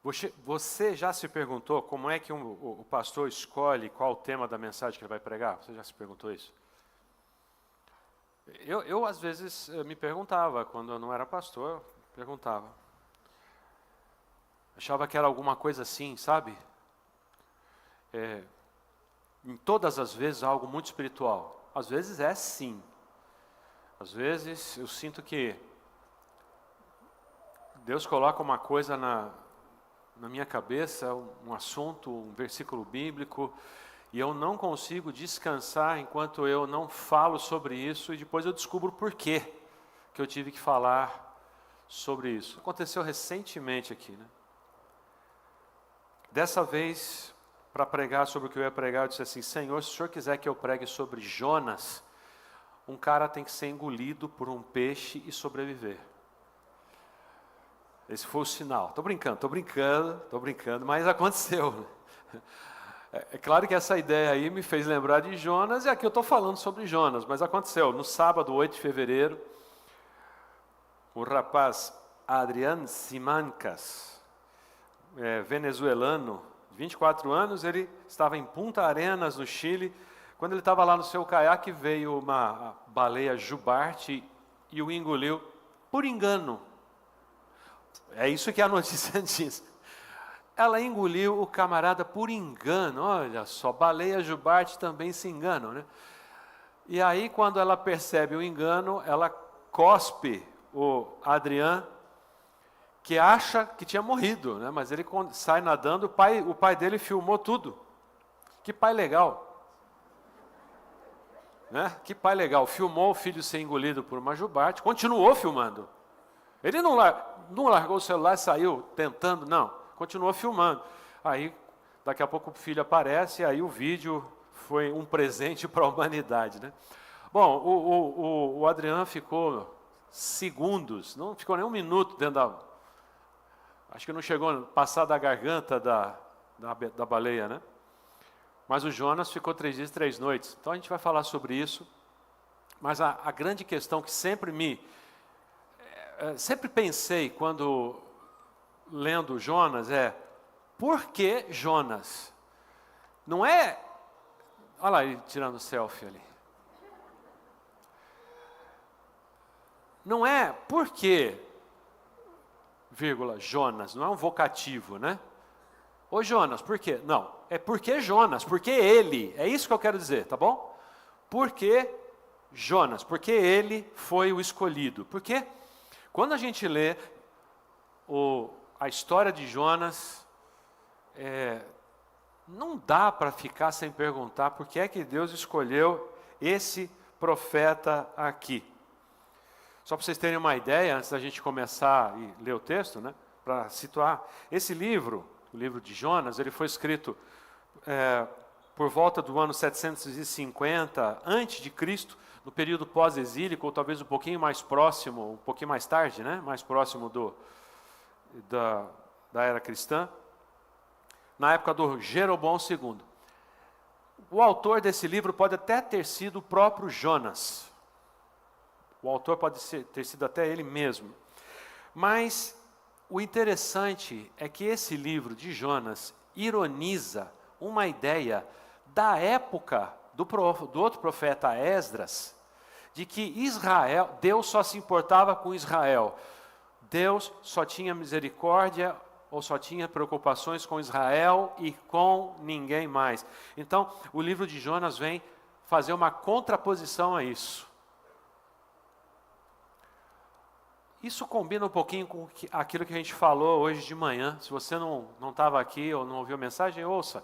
Você já se perguntou como é que o pastor escolhe qual o tema da mensagem que ele vai pregar? Você já se perguntou isso? Eu às vezes, me perguntava, quando eu não era pastor, perguntava. Achava que era alguma coisa assim, sabe? Em todas as vezes, algo muito espiritual. Às vezes é sim. Às vezes eu sinto que Deus coloca uma coisa na minha cabeça, um assunto, um versículo bíblico, e eu não consigo descansar enquanto eu não falo sobre isso, e depois eu descubro por quê que eu tive que falar sobre isso. Aconteceu recentemente aqui, né? Dessa vez, para pregar sobre o que eu ia pregar, eu disse assim: Senhor, se o Senhor quiser que eu pregue sobre Jonas, um cara tem que ser engolido por um peixe e sobreviver. Esse foi o sinal. Estou brincando, mas aconteceu. É claro que essa ideia aí me fez lembrar de Jonas, e aqui eu estou falando sobre Jonas, mas aconteceu. No sábado, 8 de fevereiro, o rapaz Adrián Simancas, venezuelano, 24 anos, ele estava em Punta Arenas, no Chile. Quando ele estava lá no seu caiaque, veio uma baleia jubarte e o engoliu por engano. É isso que a notícia diz. Ela engoliu o camarada por engano. Olha só, baleia jubarte também se enganam, né? E aí, quando ela percebe o engano, ela cospe o Adrián, que acha que tinha morrido, né? Mas ele sai nadando, o pai dele filmou tudo. Que pai legal. Né? Que pai legal. Filmou o filho ser engolido por uma jubarte, continuou filmando. Ele não largou o celular e saiu tentando, não. Continuou filmando. Aí, daqui a pouco o filho aparece, e aí o vídeo foi um presente para a humanidade, né? Bom, o Adrián ficou segundos, não ficou nem um minuto dentro da... Acho que não chegou a passar da garganta da baleia, né? Mas o Jonas ficou 3 dias e 3 noites. Então a gente vai falar sobre isso. Mas a grande questão que sempre pensei quando lendo Jonas é: por que Jonas? Não é... Olha lá ele tirando selfie ali. Não é por que, vírgula, Jonas, não é um vocativo, né? Ô Jonas, por quê? Não, é porque Jonas, porque ele, é isso que eu quero dizer, tá bom? Porque Jonas, porque ele foi o escolhido. Porque quando a gente lê a história de Jonas, não dá para ficar sem perguntar por que é que Deus escolheu esse profeta aqui. Só para vocês terem uma ideia, antes da gente começar e ler o texto, né, para situar, esse livro, o livro de Jonas, ele foi escrito por volta do ano 750 a.C., no período pós-exílico, ou talvez um pouquinho mais próximo, um pouquinho mais tarde, né, mais próximo da era cristã, na época do Jeroboão II. O autor desse livro pode até ter sido o próprio Jonas. O autor pode ter sido até ele mesmo. Mas o interessante é que esse livro de Jonas ironiza uma ideia da época do outro profeta Esdras, de que Israel, Deus só se importava com Israel. Deus só tinha misericórdia ou só tinha preocupações com Israel e com ninguém mais. Então, o livro de Jonas vem fazer uma contraposição a isso. Isso combina um pouquinho com aquilo que a gente falou hoje de manhã. Se você não estava aqui ou não ouviu a mensagem, ouça.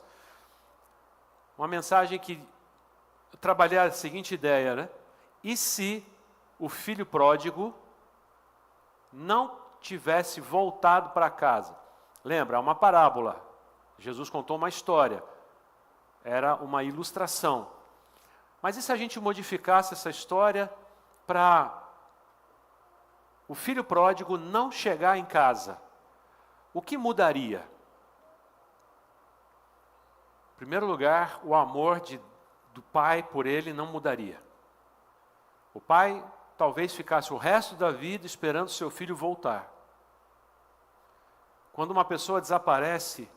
Uma mensagem que eu trabalhei a seguinte ideia, né? E se o filho pródigo não tivesse voltado para casa? Lembra, é uma parábola. Jesus contou uma história. Era uma ilustração. Mas e se a gente modificasse essa história para o filho pródigo não chegar em casa? O que mudaria? Em primeiro lugar, o amor do pai por ele não mudaria. O pai talvez ficasse o resto da vida esperando seu filho voltar. Quando uma pessoa desaparece,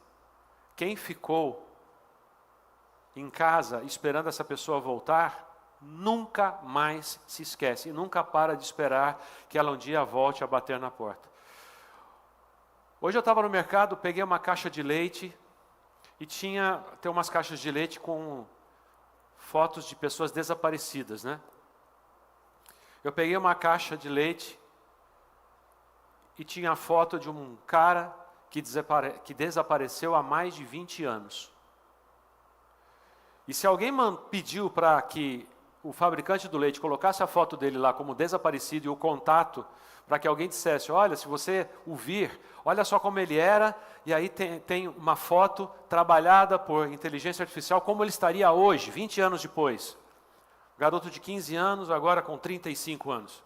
quem ficou em casa esperando essa pessoa voltar, nunca mais se esquece, e nunca para de esperar que ela um dia volte a bater na porta. Hoje eu estava no mercado, peguei uma caixa de leite, e tem umas caixas de leite com fotos de pessoas desaparecidas, né? Eu peguei uma caixa de leite, e tinha a foto de um cara que desapareceu há mais de 20 anos. E se alguém pediu para que o fabricante do leite colocasse a foto dele lá como desaparecido e o contato, para que alguém dissesse, olha, se você o vir, olha só como ele era, e aí tem uma foto trabalhada por inteligência artificial, como ele estaria hoje, 20 anos depois. Garoto de 15 anos, agora com 35 anos.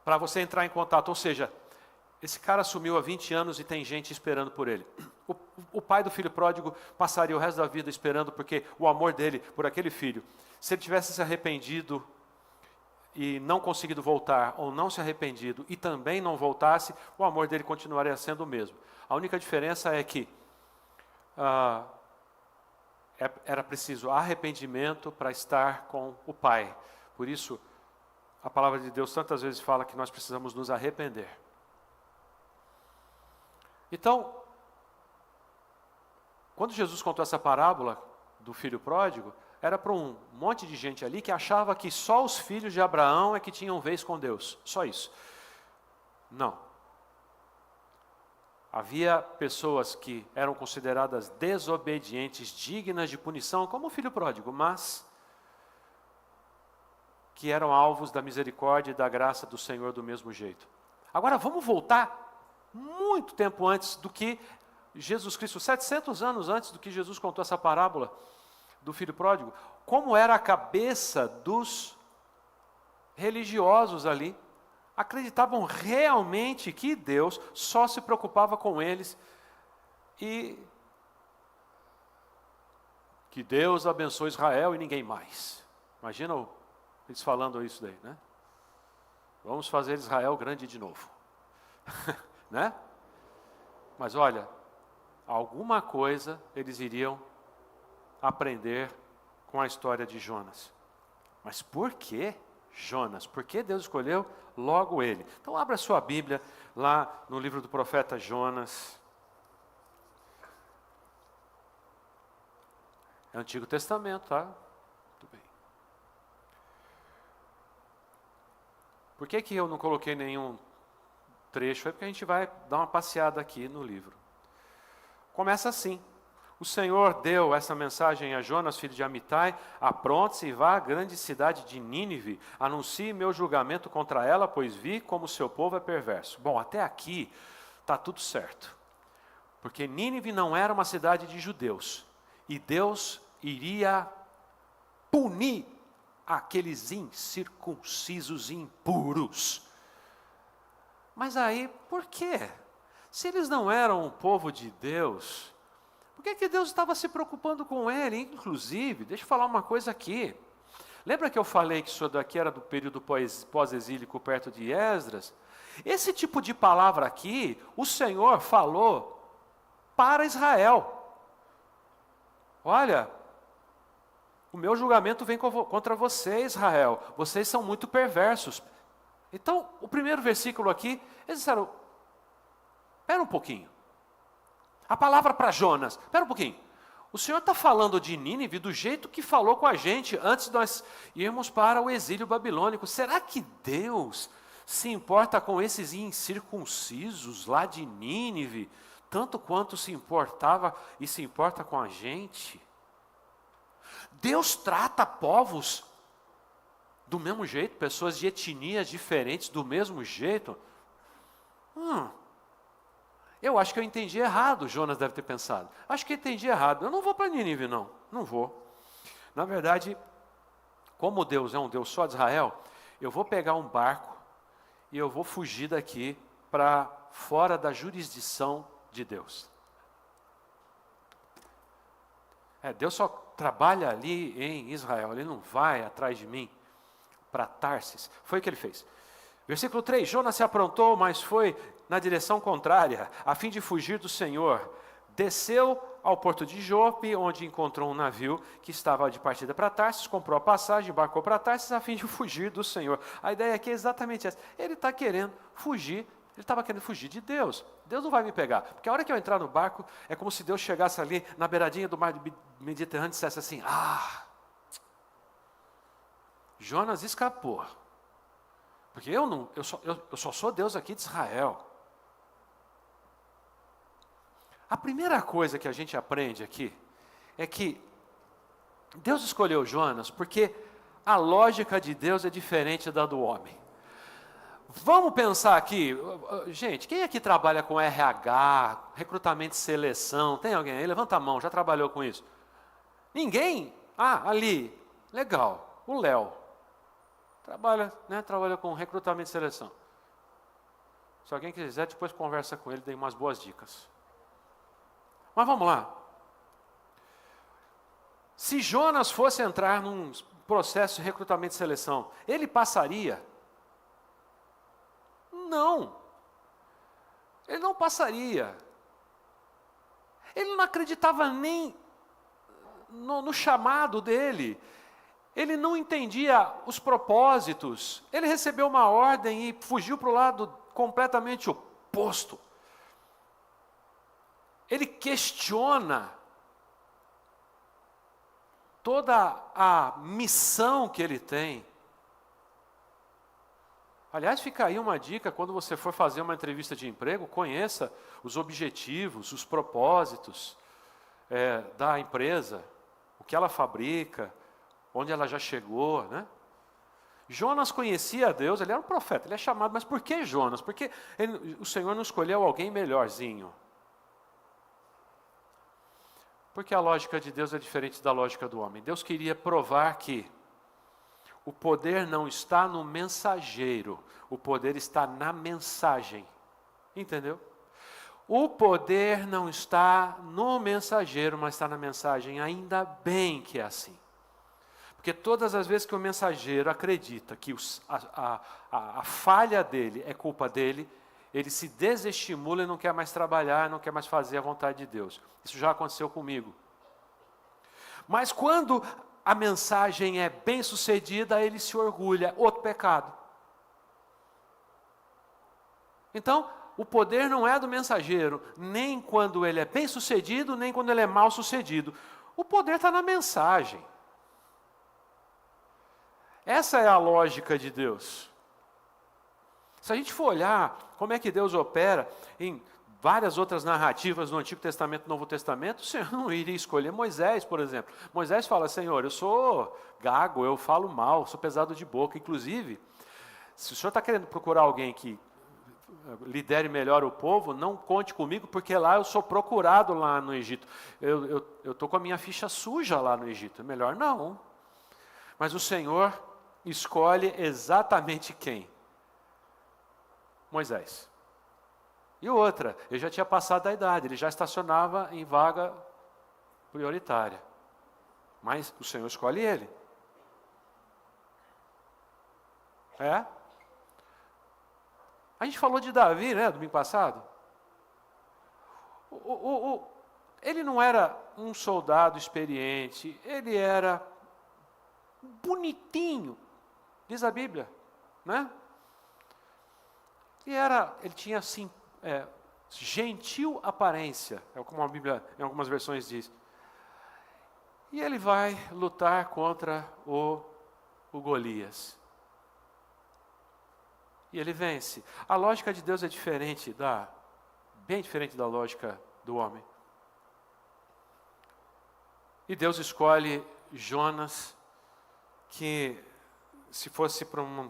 Para você entrar em contato, ou seja, esse cara sumiu há 20 anos e tem gente esperando por ele. O pai do filho pródigo passaria o resto da vida esperando, porque o amor dele por aquele filho, se ele tivesse se arrependido e não conseguido voltar, ou não se arrependido e também não voltasse, o amor dele continuaria sendo o mesmo. A única diferença é que era preciso arrependimento para estar com o pai. Por isso, a palavra de Deus tantas vezes fala que nós precisamos nos arrepender. Então, quando Jesus contou essa parábola do filho pródigo, era para um monte de gente ali que achava que só os filhos de Abraão é que tinham vez com Deus. Só isso. Não. Havia pessoas que eram consideradas desobedientes, dignas de punição, como o filho pródigo, mas que eram alvos da misericórdia e da graça do Senhor do mesmo jeito. Agora vamos voltar muito tempo antes do que Jesus Cristo, 700 anos antes do que Jesus contou essa parábola do filho pródigo. Como era a cabeça dos religiosos ali? Acreditavam realmente que Deus só se preocupava com eles e que Deus abençoe Israel e ninguém mais. Imagina eles falando isso daí, né? Vamos fazer Israel grande de novo. Né? Mas olha, alguma coisa eles iriam aprender com a história de Jonas. Mas por que Jonas? Por que Deus escolheu logo ele? Então abra sua Bíblia lá no livro do profeta Jonas. É o Antigo Testamento, tá? Muito bem. Por que eu não coloquei nenhum trecho? É porque a gente vai dar uma passeada aqui no livro. Começa assim. O Senhor deu essa mensagem a Jonas, filho de Amitai: apronte-se e vá à grande cidade de Nínive, anuncie meu julgamento contra ela, pois vi como seu povo é perverso. Bom, até aqui está tudo certo. Porque Nínive não era uma cidade de judeus. E Deus iria punir aqueles incircuncisos impuros. Mas aí, por quê? Se eles não eram um povo de Deus, por que Deus estava se preocupando com ele? Inclusive, deixa eu falar uma coisa aqui. Lembra que eu falei que isso daqui era do período pós-exílico perto de Esdras? Esse tipo de palavra aqui, o Senhor falou para Israel. Olha, o meu julgamento vem contra você, Israel. Vocês são muito perversos. Então, o primeiro versículo aqui, eles disseram, espera um pouquinho. A palavra para Jonas, espera um pouquinho. O Senhor está falando de Nínive do jeito que falou com a gente antes de nós irmos para o exílio babilônico. Será que Deus se importa com esses incircuncisos lá de Nínive, tanto quanto se importava e se importa com a gente? Deus trata povos do mesmo jeito, pessoas de etnias diferentes do mesmo jeito? Eu acho que eu entendi errado, Jonas deve ter pensado. Acho que eu entendi errado. Eu não vou para Nínive, não vou. Na verdade, como Deus é um Deus só de Israel, eu vou pegar um barco e eu vou fugir daqui para fora da jurisdição de Deus. Deus só trabalha ali em Israel, ele não vai atrás de mim para Tarsis. Foi o que ele fez. Versículo 3, Jonas se aprontou, mas foi na direção contrária, a fim de fugir do Senhor. Desceu ao porto de Jope, onde encontrou um navio que estava de partida para Tarsis, comprou a passagem, embarcou para Tarsis, a fim de fugir do Senhor. A ideia aqui é exatamente essa. Ele está querendo fugir, ele estava querendo fugir de Deus. Deus não vai me pegar, porque a hora que eu entrar no barco, é como se Deus chegasse ali na beiradinha do mar Mediterrâneo e dissesse assim, Jonas escapou. Porque eu só sou Deus aqui de Israel. A primeira coisa que a gente aprende aqui é que Deus escolheu Jonas porque a lógica de Deus é diferente da do homem. Vamos pensar aqui, gente, quem aqui trabalha com RH, recrutamento e seleção? Tem alguém aí? Levanta a mão, já trabalhou com isso? Ninguém? Ali, legal, o Léo. Trabalha com recrutamento e seleção. Se alguém quiser, depois conversa com ele, dê umas boas dicas. Mas vamos lá. Se Jonas fosse entrar num processo de recrutamento e seleção, ele passaria? Não. Ele não passaria. Ele não acreditava nem no chamado dele. Ele não entendia os propósitos. Ele recebeu uma ordem e fugiu para o lado completamente oposto. Ele questiona toda a missão que ele tem. Aliás, fica aí uma dica, quando você for fazer uma entrevista de emprego, conheça os objetivos, os propósitos da empresa, o que ela fabrica, onde ela já chegou, né? Jonas conhecia a Deus, ele era um profeta, ele é chamado, mas por que Jonas? Porque o Senhor não escolheu alguém melhorzinho. Porque a lógica de Deus é diferente da lógica do homem. Deus queria provar que o poder não está no mensageiro, o poder está na mensagem. Entendeu? O poder não está no mensageiro, mas está na mensagem. Ainda bem que é assim. Porque todas as vezes que o mensageiro acredita que a falha dele é culpa dele, ele se desestimula e não quer mais trabalhar, não quer mais fazer a vontade de Deus. Isso já aconteceu comigo. Mas quando a mensagem é bem sucedida, ele se orgulha, outro pecado. Então, o poder não é do mensageiro, nem quando ele é bem sucedido, nem quando ele é mal sucedido. O poder está na mensagem. Essa é a lógica de Deus. Se a gente for olhar como é que Deus opera em várias outras narrativas no Antigo Testamento e Novo Testamento, o Senhor não iria escolher Moisés, por exemplo. Moisés fala, Senhor, eu sou gago, eu falo mal, sou pesado de boca. Inclusive, se o Senhor está querendo procurar alguém que lidere melhor o povo, não conte comigo, porque lá eu sou procurado lá no Egito. Eu estou com a minha ficha suja lá no Egito. Melhor não. Mas o Senhor escolhe exatamente quem? Moisés. E outra, ele já tinha passado da idade, ele já estacionava em vaga prioritária. Mas o Senhor escolhe ele. A gente falou de Davi, né, domingo passado. Ele não era um soldado experiente, ele era bonitinho, diz a Bíblia, né? Ele tinha assim, gentil aparência, é como a Bíblia em algumas versões diz. E ele vai lutar contra o Golias. E ele vence. A lógica de Deus é bem diferente da lógica do homem. E Deus escolhe Jonas, que se fosse para um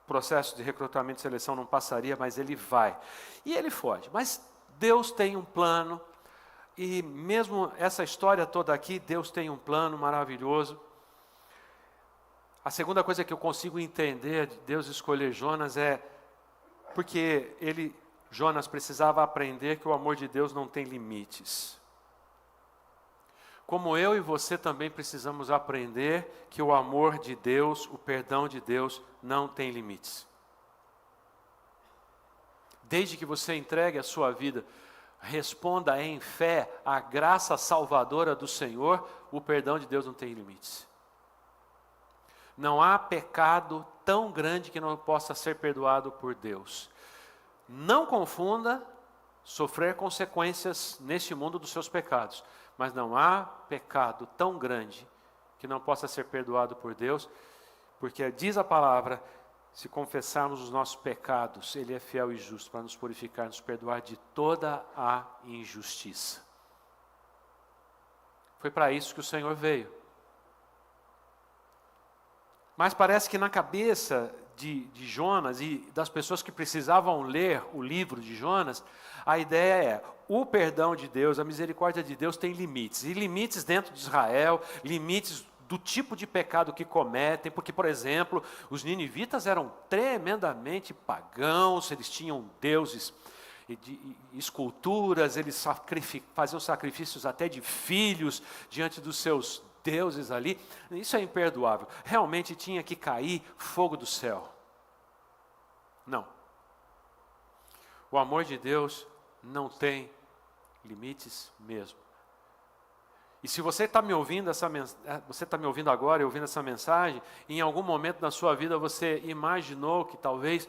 processo de recrutamento e seleção não passaria, mas ele vai. E ele foge. Mas Deus tem um plano, e mesmo essa história toda aqui, Deus tem um plano maravilhoso. A segunda coisa que eu consigo entender de Deus escolher Jonas é porque Jonas precisava aprender que o amor de Deus não tem limites. Como eu e você também precisamos aprender que o amor de Deus, o perdão de Deus, não tem limites. Desde que você entregue a sua vida, responda em fé à graça salvadora do Senhor, o perdão de Deus não tem limites. Não há pecado tão grande que não possa ser perdoado por Deus. Não confunda sofrer consequências neste mundo dos seus pecados, mas não há pecado tão grande que não possa ser perdoado por Deus, porque diz a palavra, se confessarmos os nossos pecados, Ele é fiel e justo para nos purificar, nos perdoar de toda a injustiça. Foi para isso que o Senhor veio. Mas parece que na cabeça de Jonas e das pessoas que precisavam ler o livro de Jonas, a ideia é, o perdão de Deus, a misericórdia de Deus tem limites. E limites dentro de Israel, limites do tipo de pecado que cometem, porque, por exemplo, os ninivitas eram tremendamente pagãos, eles tinham deuses e esculturas, eles faziam sacrifícios até de filhos diante dos seus deuses ali. Isso é imperdoável. Realmente tinha que cair fogo do céu. Não. O amor de Deus não tem limites mesmo. E se você está me ouvindo você está me ouvindo agora e ouvindo essa mensagem, em algum momento da sua vida você imaginou que talvez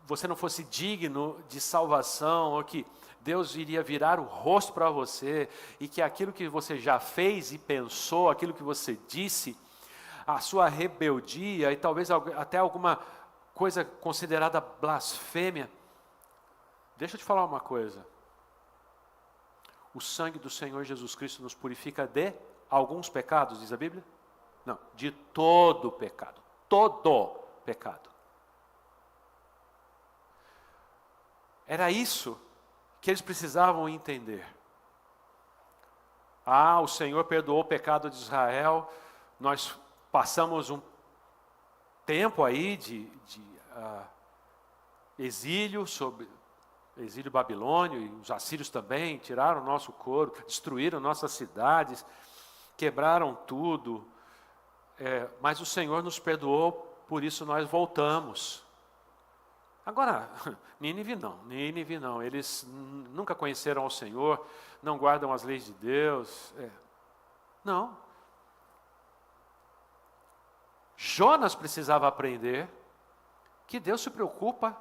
você não fosse digno de salvação, ou que Deus iria virar o rosto para você, e que aquilo que você já fez e pensou, aquilo que você disse, a sua rebeldia e talvez até alguma coisa considerada blasfêmia. Deixa eu te falar uma coisa. O sangue do Senhor Jesus Cristo nos purifica de alguns pecados, diz a Bíblia? Não, de todo pecado. Todo pecado. Era isso que eles precisavam entender. O Senhor perdoou o pecado de Israel, nós passamos um tempo aí de exílio, exílio babilônio, e os assírios também tiraram o nosso couro, destruíram nossas cidades, quebraram tudo, mas o Senhor nos perdoou, por isso nós voltamos. Agora, Nínive não, eles nunca conheceram ao Senhor, não guardam as leis de Deus, não. Jonas precisava aprender que Deus se preocupa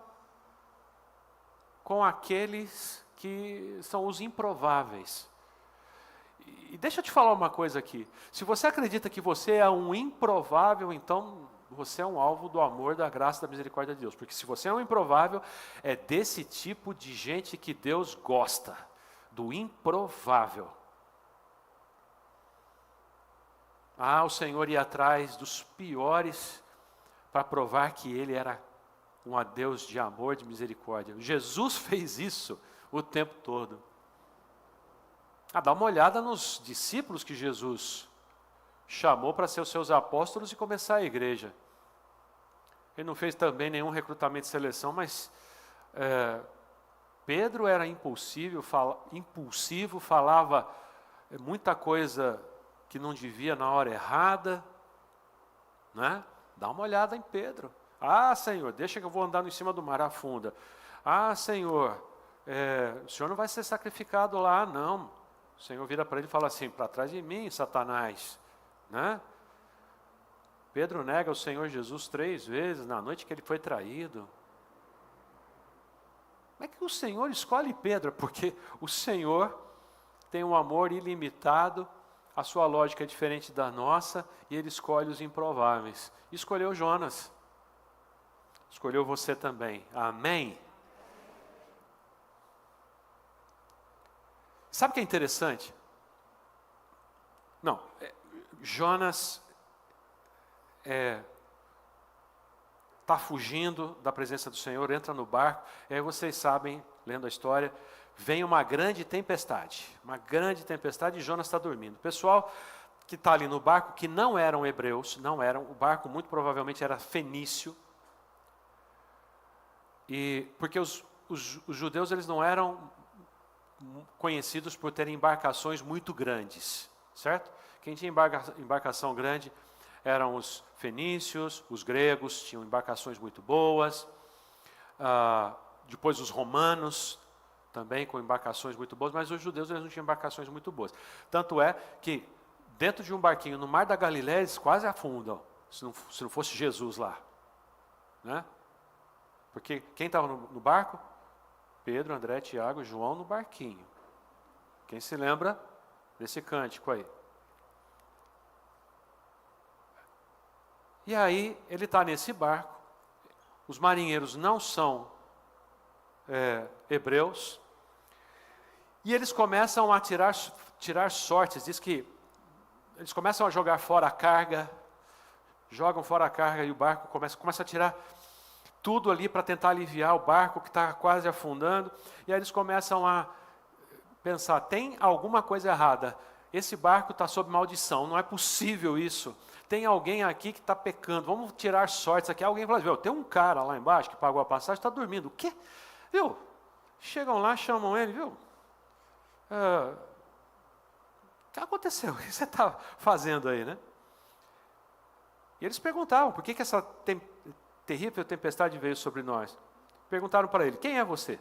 com aqueles que são os improváveis. E deixa eu te falar uma coisa aqui, se você acredita que você é um improvável, então você é um alvo do amor, da graça, da misericórdia de Deus. Porque se você é um improvável, é desse tipo de gente que Deus gosta, do improvável. O Senhor ia atrás dos piores para provar que Ele era um Deus de amor, de misericórdia. Jesus fez isso o tempo todo. Dá uma olhada nos discípulos que Jesus chamou para ser os seus apóstolos e começar a igreja. Ele não fez também nenhum recrutamento e seleção, mas Pedro era impulsivo, falava muita coisa que não devia na hora errada, né? Dá uma olhada em Pedro. Senhor, deixa que eu vou andar em cima do mar, afunda. Senhor, o Senhor não vai ser sacrificado lá, não. O Senhor vira para ele e fala assim, para trás de mim, Satanás, né? Pedro nega o Senhor Jesus 3 vezes na noite que ele foi traído. Como é que o Senhor escolhe Pedro? Porque o Senhor tem um amor ilimitado, a sua lógica é diferente da nossa, e Ele escolhe os improváveis. Escolheu Jonas. Escolheu você também. Amém? Sabe o que é interessante? Jonas está fugindo da presença do Senhor, entra no barco, e aí vocês sabem, lendo a história, vem uma grande tempestade, e Jonas está dormindo. O pessoal que está ali no barco, que não eram hebreus, o barco muito provavelmente era fenício, porque os judeus eles não eram conhecidos por terem embarcações muito grandes, certo? Quem tinha embarcação grande eram os fenícios, os gregos, tinham embarcações muito boas. depois os romanos, também com embarcações muito boas, mas os judeus eles não tinham embarcações muito boas. Tanto é que dentro de um barquinho no Mar da Galileia eles quase afundam, se não fosse Jesus lá. Né? Porque quem estava no barco? Pedro, André, Tiago, João no barquinho. Quem se lembra desse cântico aí? E aí ele está nesse barco, os marinheiros não são hebreus, e eles começam a tirar sortes, diz que eles começam a jogar fora a carga, jogam fora a carga e o barco começa a tirar tudo ali para tentar aliviar o barco que está quase afundando, e aí eles começam a pensar, tem alguma coisa errada, esse barco está sob maldição, não é possível isso, tem alguém aqui que está pecando, vamos tirar sortes aqui. Alguém fala, viu, tem um cara lá embaixo que pagou a passagem, está dormindo, o quê? Viu? Chegam lá, chamam ele, viu? O que aconteceu? O que você está fazendo aí, né? E eles perguntavam, por que essa terrível tempestade veio sobre nós? Perguntaram para ele, quem é você?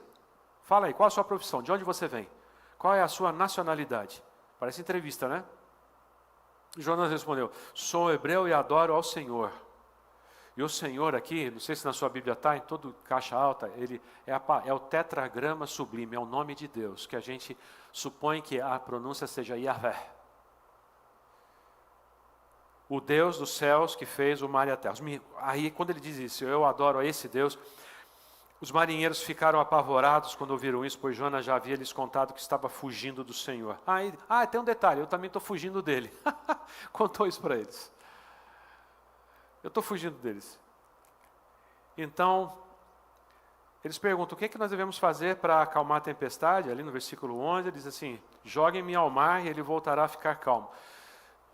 Fala aí, qual a sua profissão? De onde você vem? Qual é a sua nacionalidade? Parece entrevista, né? Jonas respondeu, sou hebreu e adoro ao Senhor. E o Senhor aqui, não sei se na sua Bíblia está, em todo caixa alta, ele é o tetragrama sublime, é o nome de Deus, que a gente supõe que a pronúncia seja Yahvé. O Deus dos céus que fez o mar e a terra. Aí quando ele diz isso, eu adoro a esse Deus, os marinheiros ficaram apavorados quando ouviram isso, pois Jonas já havia lhes contado que estava fugindo do Senhor. Tem um detalhe, eu também estou fugindo dele. Contou isso para eles. Eu estou fugindo deles. Então, eles perguntam, o que nós devemos fazer para acalmar a tempestade? Ali no versículo 11, ele diz assim, joguem-me ao mar e ele voltará a ficar calmo.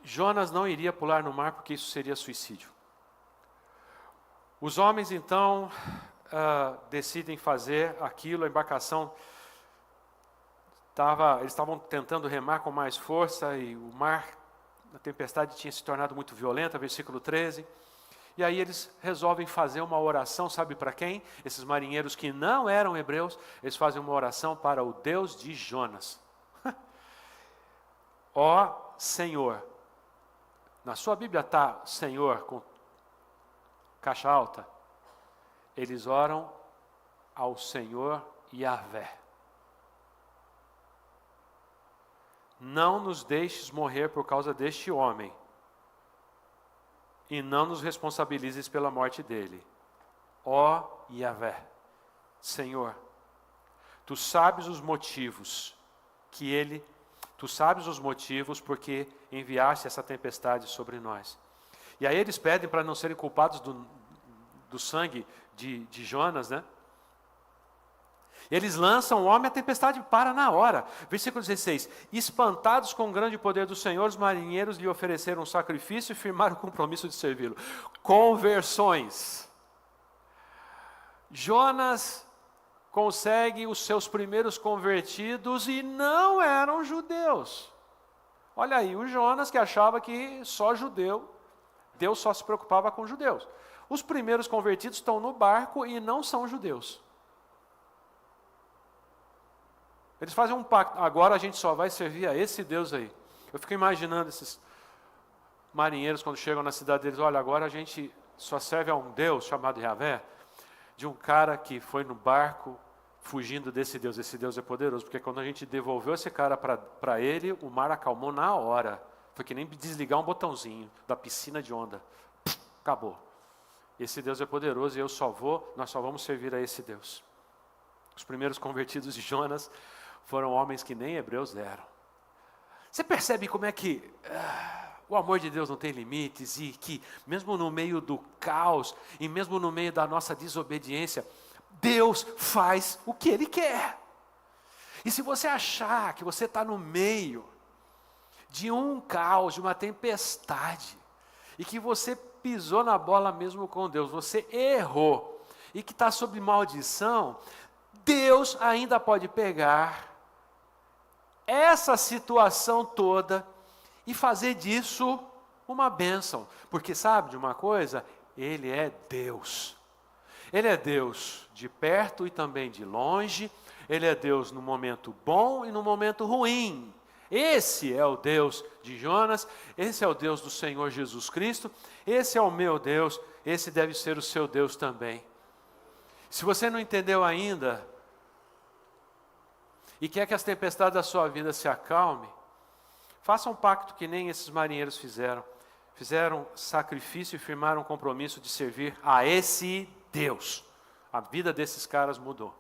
Jonas não iria pular no mar porque isso seria suicídio. Os homens, então, decidem fazer aquilo, a embarcação eles estavam tentando remar com mais força e o mar, a tempestade tinha se tornado muito violenta, versículo 13, e aí eles resolvem fazer uma oração, sabe para quem? Esses marinheiros que não eram hebreus, eles fazem uma oração para o Deus de Jonas. Ó Senhor, na sua Bíblia está Senhor com caixa alta? Eles oram ao Senhor Yahvé. Não nos deixes morrer por causa deste homem, e não nos responsabilizes pela morte dele. Ó Yahvé, Senhor, Tu sabes os motivos porque enviaste essa tempestade sobre nós. E aí eles pedem para não serem culpados do sangue de Jonas, né? Eles lançam o homem, a tempestade para na hora. Versículo 16. Espantados com o grande poder do Senhor, os marinheiros lhe ofereceram um sacrifício e firmaram o compromisso de servi-lo. Conversões. Jonas consegue os seus primeiros convertidos e não eram judeus. Olha aí, o Jonas que achava que só judeu, Deus só se preocupava com judeus. Os primeiros convertidos estão no barco e não são judeus. Eles fazem um pacto, agora a gente só vai servir a esse Deus aí. Eu fico imaginando esses marinheiros quando chegam na cidade deles, olha, agora a gente só serve a um Deus chamado Yahvé, de um cara que foi no barco fugindo desse Deus. Esse Deus é poderoso, porque quando a gente devolveu esse cara para ele, o mar acalmou na hora. Foi que nem desligar um botãozinho da piscina de onda. Acabou. Esse Deus é poderoso e nós só vamos servir a esse Deus. Os primeiros convertidos de Jonas foram homens que nem hebreus eram. Você percebe como é que o amor de Deus não tem limites e que mesmo no meio do caos e mesmo no meio da nossa desobediência, Deus faz o que Ele quer. E se você achar que você está no meio de um caos, de uma tempestade, e que você pisou na bola mesmo com Deus, você errou, e que está sob maldição, Deus ainda pode pegar essa situação toda e fazer disso uma bênção. Porque sabe de uma coisa? Ele é Deus. Ele é Deus de perto e também de longe. Ele é Deus no momento bom e no momento ruim. Esse é o Deus de Jonas, esse é o Deus do Senhor Jesus Cristo, esse é o meu Deus, esse deve ser o seu Deus também. Se você não entendeu ainda, e quer que as tempestades da sua vida se acalmem, faça um pacto que nem esses marinheiros fizeram. Fizeram sacrifício e firmaram um compromisso de servir a esse Deus. A vida desses caras mudou.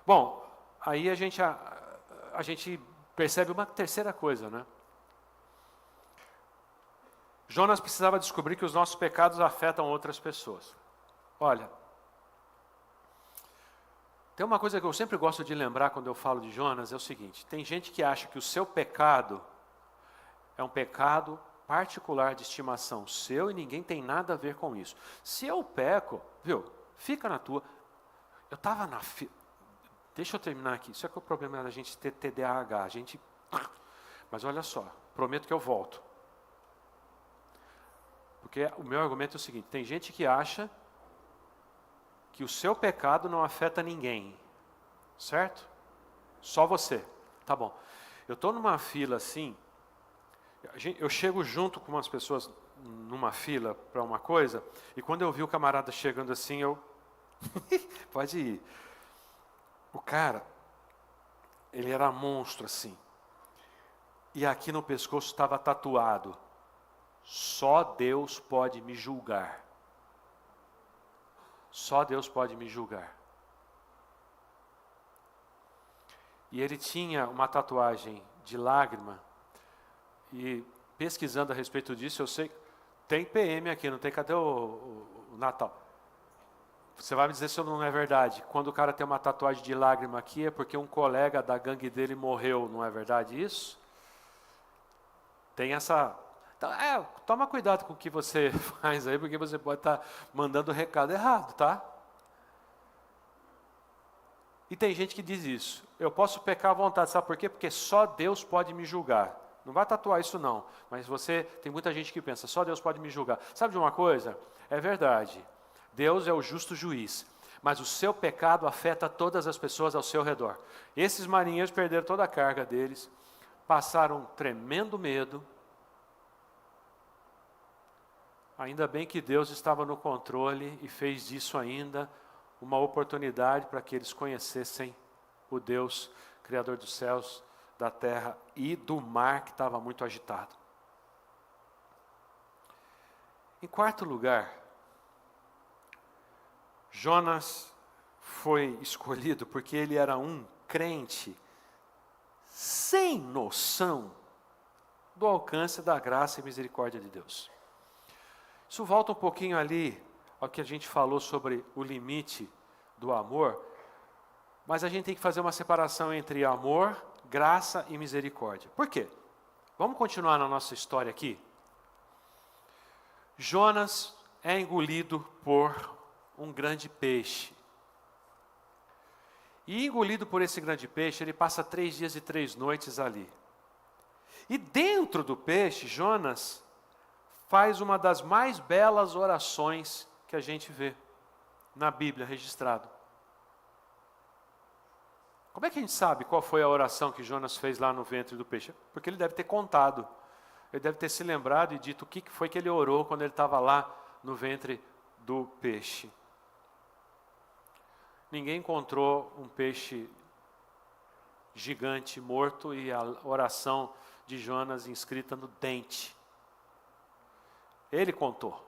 Bom, aí a gente percebe uma terceira coisa, né? Jonas precisava descobrir que os nossos pecados afetam outras pessoas. Olha, tem uma coisa que eu sempre gosto de lembrar quando eu falo de Jonas, é o seguinte: tem gente que acha que o seu pecado é um pecado particular de estimação seu e ninguém tem nada a ver com isso. Se eu peco, viu, fica na tua. Eu estava na fila. Deixa eu terminar aqui. Isso é que o problema da gente ter TDAH. Mas olha só, prometo que eu volto. Porque o meu argumento é o seguinte: tem gente que acha que o seu pecado não afeta ninguém, certo? Só você. Tá bom. Eu estou numa fila assim, eu chego junto com umas pessoas numa fila para uma coisa, e quando eu vi o camarada chegando assim, eu... Pode ir. O cara, ele era monstro assim. E aqui no pescoço estava tatuado: só Deus pode me julgar. Só Deus pode me julgar. E ele tinha uma tatuagem de lágrima. E pesquisando a respeito disso, eu sei, tem PM aqui, não tem? Cadê o Natal? Você vai me dizer se não é verdade. Quando o cara tem uma tatuagem de lágrima aqui, é porque um colega da gangue dele morreu, não é verdade isso? Tem essa... Então, toma cuidado com o que você faz aí, porque você pode estar mandando o recado errado, tá? E tem gente que diz isso: eu posso pecar à vontade, sabe por quê? Porque só Deus pode me julgar. Não vai tatuar isso não, mas tem muita gente que pensa, só Deus pode me julgar. Sabe de uma coisa? É verdade, Deus é o justo juiz, mas o seu pecado afeta todas as pessoas ao seu redor. Esses marinheiros perderam toda a carga deles, passaram um tremendo medo. Ainda bem que Deus estava no controle e fez disso ainda uma oportunidade para que eles conhecessem o Deus, Criador dos céus, da terra e do mar, que estava muito agitado. Em quarto lugar, Jonas foi escolhido porque ele era um crente sem noção do alcance da graça e misericórdia de Deus. Isso volta um pouquinho ali ao que a gente falou sobre o limite do amor, mas a gente tem que fazer uma separação entre amor, graça e misericórdia. Por quê? Vamos continuar na nossa história aqui. Jonas é engolido por um grande peixe. E engolido por esse grande peixe, ele passa 3 dias e 3 noites ali. E dentro do peixe, Jonas faz uma das mais belas orações que a gente vê na Bíblia registrado. Como é que a gente sabe qual foi a oração que Jonas fez lá no ventre do peixe? Porque ele deve ter contado. Ele deve ter se lembrado e dito o que foi que ele orou quando ele estava lá no ventre do peixe. Ninguém encontrou um peixe gigante morto e a oração de Jonas inscrita no dente. Ele contou.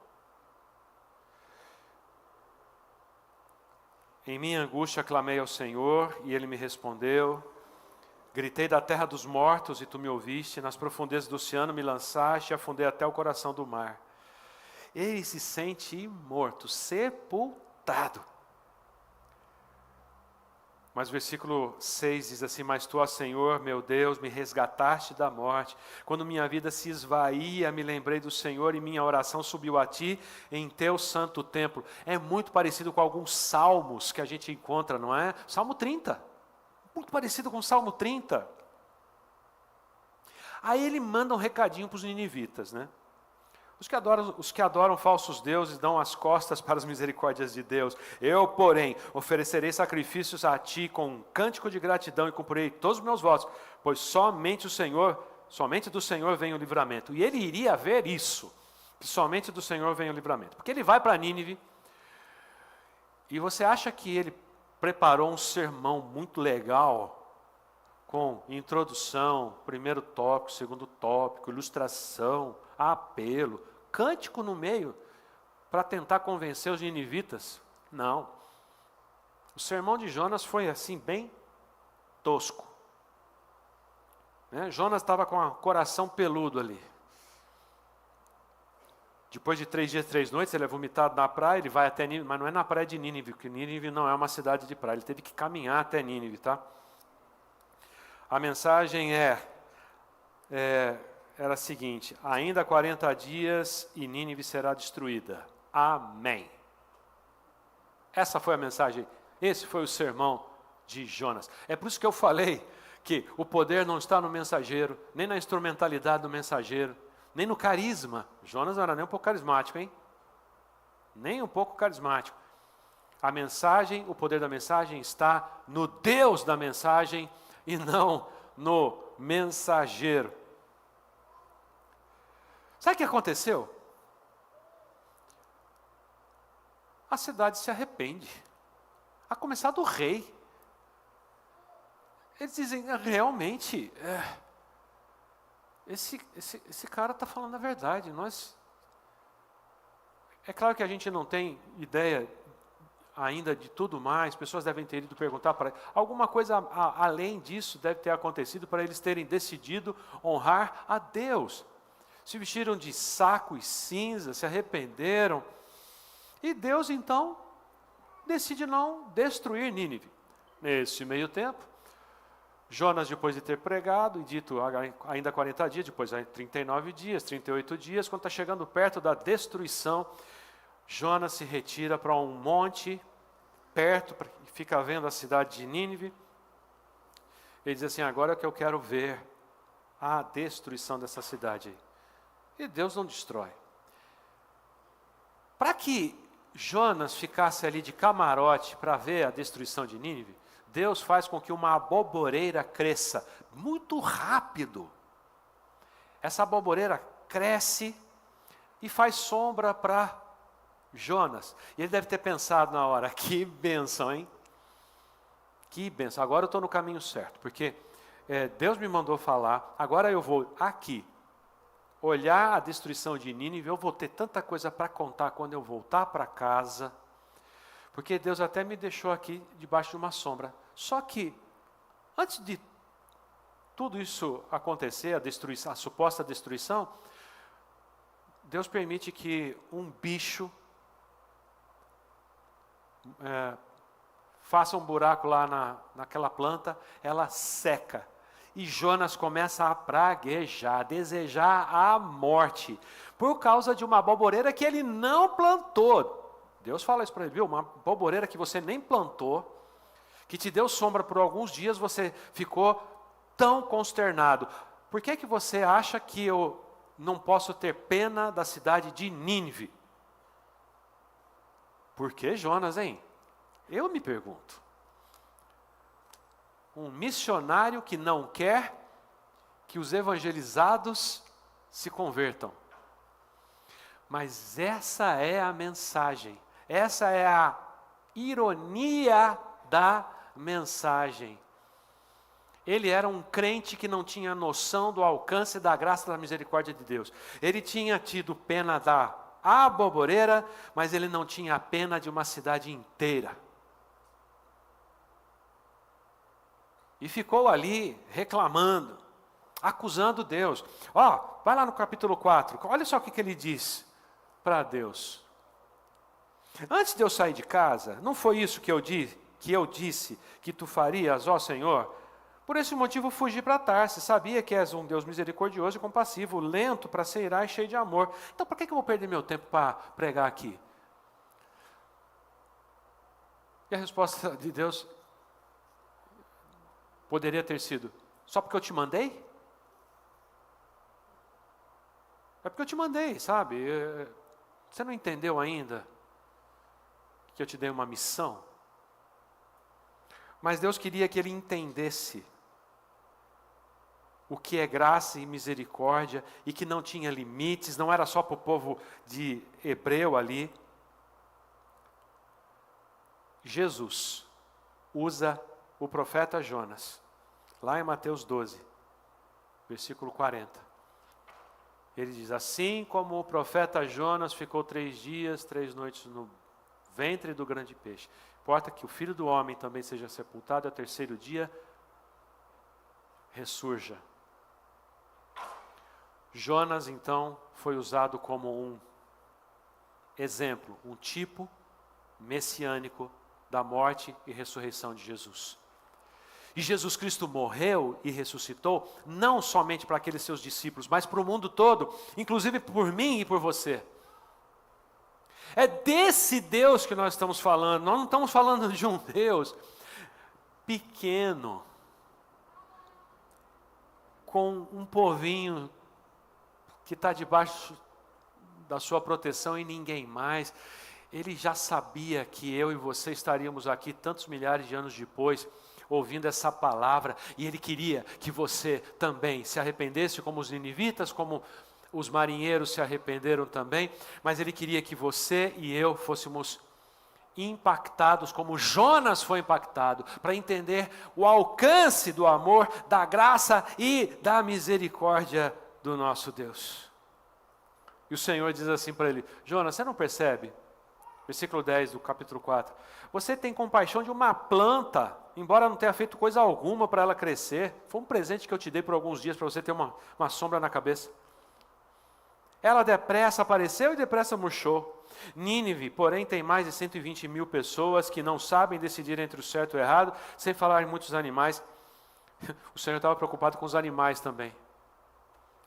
Em minha angústia clamei ao Senhor e Ele me respondeu. Gritei da terra dos mortos e Tu me ouviste. Nas profundezas do oceano me lançaste e afundei até o coração do mar. Ele se sente morto, sepultado. Mas o versículo 6 diz assim: mas Tu, ó Senhor, meu Deus, me resgataste da morte. Quando minha vida se esvaía, me lembrei do Senhor e minha oração subiu a Ti em Teu santo templo. É muito parecido com alguns salmos que a gente encontra, não é? Salmo 30. Muito parecido com o Salmo 30. Aí ele manda um recadinho para os ninivitas, né? Os que adoram falsos deuses dão as costas para as misericórdias de Deus. Eu, porém, oferecerei sacrifícios a ti com um cântico de gratidão e cumprirei todos os meus votos, pois somente do Senhor vem o livramento. E ele iria ver isso, que somente do Senhor vem o livramento. Porque ele vai para Nínive, e você acha que ele preparou um sermão muito legal, com introdução, primeiro tópico, segundo tópico, ilustração, apelo, cântico no meio, para tentar convencer os ninivitas? Não. O sermão de Jonas foi assim, bem tosco. Jonas estava com o coração peludo ali. Depois de 3 dias e 3 noites, ele é vomitado na praia, ele vai até Nínive, mas não é na praia de Nínive, porque Nínive não é uma cidade de praia, ele teve que caminhar até Nínive, tá? A mensagem era a seguinte: ainda 40 dias e Nínive será destruída. Amém. Essa foi a mensagem, esse foi o sermão de Jonas. É por isso que eu falei que o poder não está no mensageiro, nem na instrumentalidade do mensageiro, nem no carisma. Jonas não era nem um pouco carismático, hein? Nem um pouco carismático. A mensagem, o poder da mensagem está no Deus da mensagem e não no mensageiro. Sabe o que aconteceu? A cidade se arrepende, a começar do rei. Eles dizem, realmente, esse cara está falando a verdade. É claro que a gente não tem ideia ainda de tudo mais, pessoas devem ter ido perguntar para ele. Alguma coisa além disso deve ter acontecido para eles terem decidido honrar a Deus. Se vestiram de saco e cinza, se arrependeram. E Deus, então, decide não destruir Nínive. Nesse meio tempo, Jonas, depois de ter pregado e dito ainda 40 dias, depois 39 dias, 38 dias, quando está chegando perto da destruição, Jonas se retira para um monte, perto, e fica vendo a cidade de Nínive. Ele diz assim, agora é que eu quero ver a destruição dessa cidade aí. E Deus não destrói. Para que Jonas ficasse ali de camarote para ver a destruição de Nínive, Deus faz com que uma aboboreira cresça muito rápido. Essa aboboreira cresce e faz sombra para Jonas. E ele deve ter pensado na hora, que bênção, hein? Que bênção, agora eu estou no caminho certo, porque Deus me mandou falar, agora eu vou aqui, olhar a destruição de Nínive, eu vou ter tanta coisa para contar quando eu voltar para casa, porque Deus até me deixou aqui debaixo de uma sombra. Só que, antes de tudo isso acontecer, a suposta destruição, Deus permite que um bicho faça um buraco lá naquela planta, ela seca. E Jonas começa a praguejar, a desejar a morte, por causa de uma aboboreira que ele não plantou. Deus fala isso para ele, viu? Uma aboboreira que você nem plantou, que te deu sombra por alguns dias, você ficou tão consternado. Por que você acha que eu não posso ter pena da cidade de Nínive? Por que Jonas, hein? Eu me pergunto. Um missionário que não quer que os evangelizados se convertam. Mas essa é a mensagem, essa é a ironia da mensagem. Ele era um crente que não tinha noção do alcance da graça e da misericórdia de Deus. Ele tinha tido pena da aboboreira, mas ele não tinha pena de uma cidade inteira. E ficou ali reclamando, acusando Deus. Vai lá no capítulo 4, olha só o que ele diz para Deus. Antes de eu sair de casa, não foi isso que eu disse que tu farias, ó Senhor? Por esse motivo fugi para Tarsis, sabia que és um Deus misericordioso e compassivo, lento para se irar e cheio de amor. Então por que eu vou perder meu tempo para pregar aqui? E a resposta de Deus poderia ter sido, só porque eu te mandei? É porque eu te mandei, sabe? Você não entendeu ainda que eu te dei uma missão? Mas Deus queria que ele entendesse o que é graça e misericórdia e que não tinha limites, não era só para o povo de Hebreu ali. Jesus usa o profeta Jonas, lá em Mateus 12, versículo 40. Ele diz, assim como o profeta Jonas ficou 3 dias, 3 noites no ventre do grande peixe, importa que o Filho do Homem também seja sepultado, e ao 3º dia ressurja. Jonas, então, foi usado como um exemplo, um tipo messiânico da morte e ressurreição de Jesus. E Jesus Cristo morreu e ressuscitou, não somente para aqueles seus discípulos, mas para o mundo todo, inclusive por mim e por você. É desse Deus que nós estamos falando, nós não estamos falando de um Deus pequeno, com um povinho que está debaixo da sua proteção e ninguém mais. Ele já sabia que eu e você estaríamos aqui tantos milhares de anos depois, ouvindo essa palavra, e Ele queria que você também se arrependesse, como os ninivitas, como os marinheiros se arrependeram também, mas Ele queria que você e eu fôssemos impactados, como Jonas foi impactado, para entender o alcance do amor, da graça e da misericórdia do nosso Deus. E o Senhor diz assim para ele, Jonas, você não percebe? Versículo 10 do capítulo 4. Você tem compaixão de uma planta, embora não tenha feito coisa alguma para ela crescer. Foi um presente que eu te dei por alguns dias para você ter uma sombra na cabeça. Ela depressa apareceu e depressa murchou. Nínive, porém, tem mais de 120 mil pessoas que não sabem decidir entre o certo e o errado, sem falar em muitos animais. O Senhor estava preocupado com os animais também.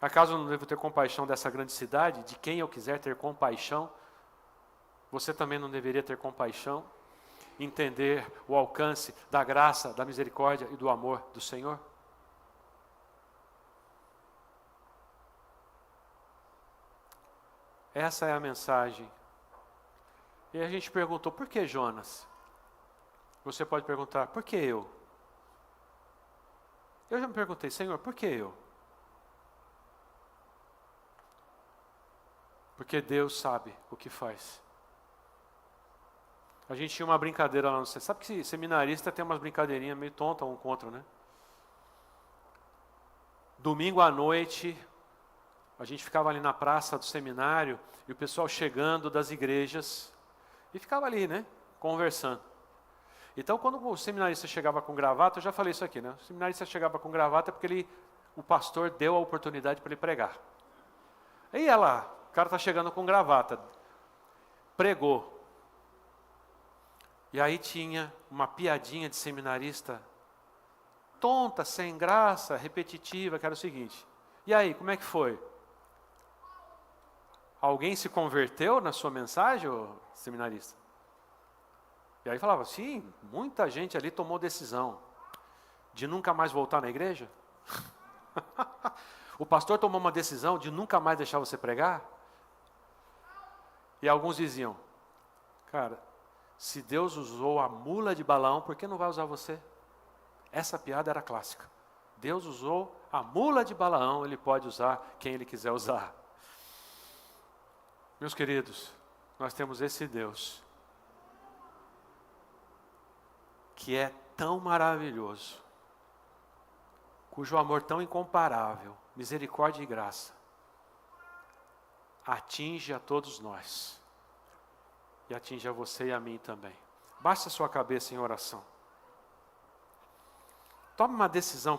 Acaso eu não devo ter compaixão dessa grande cidade, de quem eu quiser ter compaixão? Você também não deveria ter compaixão? Entender o alcance da graça, da misericórdia e do amor do Senhor? Essa é a mensagem. E a gente perguntou, por que Jonas? Você pode perguntar, por que eu? Eu já me perguntei, Senhor, por que eu? Porque Deus sabe o que faz. A gente tinha uma brincadeira lá no centro. Sabe que seminarista tem umas brincadeirinhas meio tontas um com o outro, né? Domingo à noite, a gente ficava ali na praça do seminário, e o pessoal chegando das igrejas, e ficava ali, né? Conversando. Então, quando o seminarista chegava com gravata, eu já falei isso aqui, né? O seminarista chegava com gravata porque o pastor deu a oportunidade para ele pregar. Aí ela, o cara está chegando com gravata, pregou. E aí tinha uma piadinha de seminarista, tonta, sem graça, repetitiva, que era o seguinte, e aí, como é que foi? Alguém se converteu na sua mensagem, ô seminarista? E aí falava, sim, muita gente ali tomou decisão de nunca mais voltar na igreja. O pastor tomou uma decisão de nunca mais deixar você pregar. E alguns diziam, cara, se Deus usou a mula de Balaão, por que não vai usar você? Essa piada era clássica. Deus usou a mula de Balaão, Ele pode usar quem Ele quiser usar. Meus queridos, nós temos esse Deus que é tão maravilhoso, cujo amor tão incomparável, misericórdia e graça, atinge a todos nós, e atinge a você e a mim também. Baixe a sua cabeça em oração. Tome uma decisão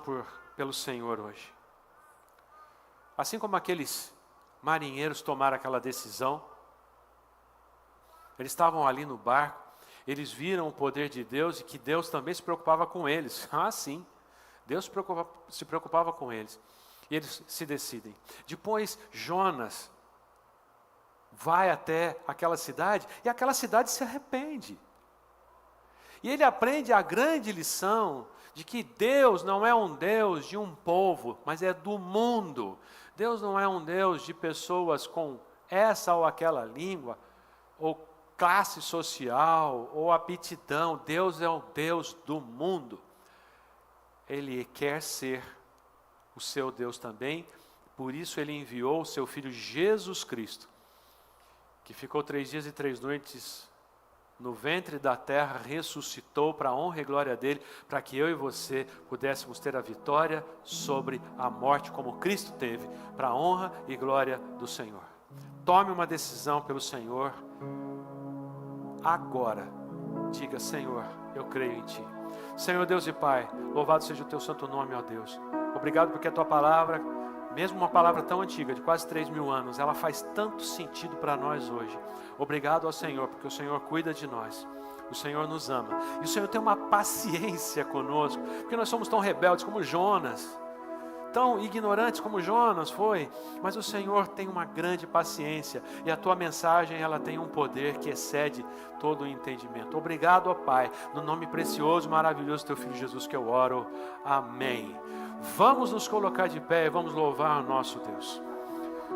pelo Senhor hoje. Assim como aqueles marinheiros tomaram aquela decisão, eles estavam ali no barco, eles viram o poder de Deus e que Deus também se preocupava com eles. Ah, sim, Deus se preocupava com eles. E eles se decidem. Depois, Jonas vai até aquela cidade e aquela cidade se arrepende. E ele aprende a grande lição de que Deus não é um Deus de um povo, mas é do mundo. Deus não é um Deus de pessoas com essa ou aquela língua, ou classe social, ou aptidão. Deus é o Deus do mundo. Ele quer ser o seu Deus também, por isso Ele enviou o seu Filho Jesus Cristo, que ficou 3 dias e 3 noites no ventre da terra, ressuscitou para a honra e glória dEle, para que eu e você pudéssemos ter a vitória sobre a morte, como Cristo teve, para a honra e glória do Senhor. Tome uma decisão pelo Senhor agora. Diga: Senhor, eu creio em Ti. Senhor Deus e Pai, louvado seja o Teu santo nome, ó Deus. Obrigado porque a Tua palavra, mesmo uma palavra tão antiga, de quase 3.000 anos, ela faz tanto sentido para nós hoje. Obrigado ao Senhor, porque o Senhor cuida de nós. O Senhor nos ama. E o Senhor tem uma paciência conosco, porque nós somos tão rebeldes como Jonas, tão ignorantes como Jonas foi, mas o Senhor tem uma grande paciência, e a Tua mensagem, ela tem um poder que excede todo o entendimento. Obrigado, ó Pai, no nome precioso, maravilhoso do Teu Filho Jesus que eu oro. Amém. Vamos nos colocar de pé e vamos louvar o nosso Deus.